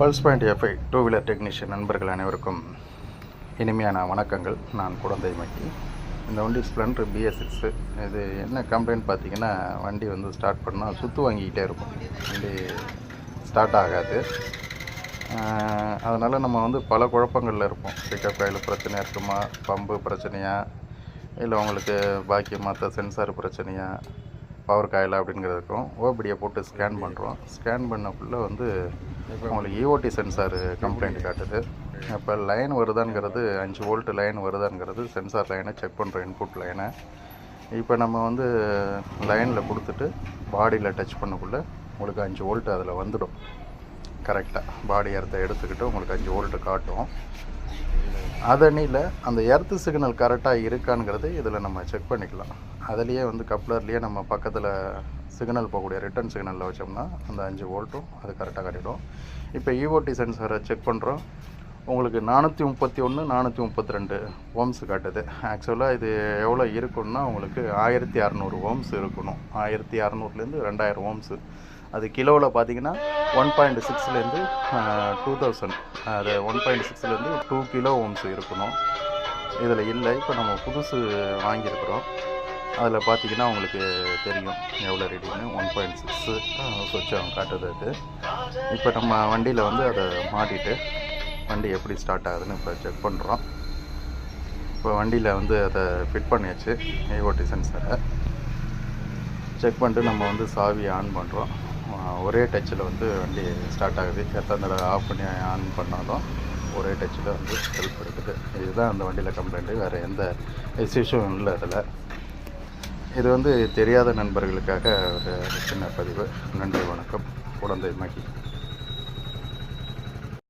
Pulse point FI two wheeler technician நண்பர்கள் அனைவருக்கும் இனிமையான வணக்கங்கள். நான் குழந்தை மக்கி. இந்த வண்டி ஸ்ப்ளெண்டர் BS6. இது என்ன கம்ப்ளைண்ட் பார்த்தீங்கன்னா, வண்டி வந்து ஸ்டார்ட் பண்ணால் சுற்று வாங்கிக்கிட்டே இருக்கும், வண்டி ஸ்டார்ட் ஆகாது. அதனால் நம்ம வந்து பல குழப்பங்களில் இருப்போம். பிக்கப் காயில் பிரச்சனையாக இருக்குமா, பம்பு பிரச்சனையா, இல்லை உங்களுக்கு பாக்கி மற்ற சென்சார் பிரச்சனையா, பவர் காயில் அப்படிங்கிறது இருக்கும். ஓபிடியை போட்டு ஸ்கேன் பண்ணுறோம். ஸ்கேன் பண்ணக்குள்ளே வந்து உங்களுக்கு EOT சென்சார் கம்ப்ளைண்ட் காட்டுது. இப்போ லைன் வருதாங்கிறது 5 வோல்ட் லைன் வருதாங்கிறது சென்சார் லைனை செக் பண்ணுறோம், இன்புட் லைனை. இப்போ நம்ம வந்து லைனில் கொடுத்துட்டு பாடியில் டச் பண்ணக்குள்ளே உங்களுக்கு 5 வோல்ட் அதில் வந்துடும். கரெக்டாக பாடி எர்த்தை எடுத்துக்கிட்டு உங்களுக்கு 5 வோல்ட்டு காட்டும். அதனில் அந்த எர்த்து சிக்னல் கரெக்டாக இருக்காங்கிறது இதில் நம்ம செக் பண்ணிக்கலாம். அதுலேயே வந்து கப்ளர்லேயே நம்ம பக்கத்தில் சிக்னல் போகக்கூடிய ரிட்டர்ன் சிக்னலில் வச்சோம்னா அந்த 5 வோல்ட்டும் அது கரெக்டாக காட்டிடும். இப்போ EOT சென்சாரை செக் பண்ணுறோம். உங்களுக்கு 431 432 ஓம்ஸ் காட்டுது. ஆக்சுவலாக இது எவ்வளோ இருக்குன்னா உங்களுக்கு 1600 ஓம்ஸ் இருக்கணும். 1600லேருந்து 2000 ஓம்ஸு. அது கிலோவில் பார்த்தீங்கன்னா 1.6லேருந்து 2000, அது 1.6லேருந்து 2 கிலோ ஓம்ஸ் இருக்கணும். இதில் இல்லை. இப்போ நம்ம புதுசு வாங்கியிருக்கிறோம். அதில் பார்த்தீங்கன்னா உங்களுக்கு தெரியும் எவ்வளோ ரீடிங்னு. 1.6 சுவிட்ச் அவங்க காட்டுது. அது இப்போ நம்ம வண்டியில் வந்து அதை மாட்டிட்டு வண்டி எப்படி ஸ்டார்ட் ஆகுதுன்னு இப்போ செக் பண்ணுறோம். இப்போ வண்டியில் வந்து அதை ஃபிட் பண்ணியாச்சு. EOT சென்சாரை செக் பண்ணிட்டு நம்ம வந்து சாவி ஆன் பண்ணுறோம். ஒரே டச்சில் வந்து வண்டி ஸ்டார்ட் ஆகுது. எத்தனை தடவை ஆஃப் பண்ணி ஆன் பண்ணாலும் ஒரே டச்சில் வந்து ஹெல்ப் இருக்குது. இதுதான் அந்த வண்டியில் கம்ப்ளைண்ட்டு. வேறு எந்த இஷ்யூஸும் இல்லை அதில். இது வந்து தெரியாத நண்பர்களுக்காக ஒரு சின்ன பதிவு. நன்றி, வணக்கம். குழந்தை மக்கி.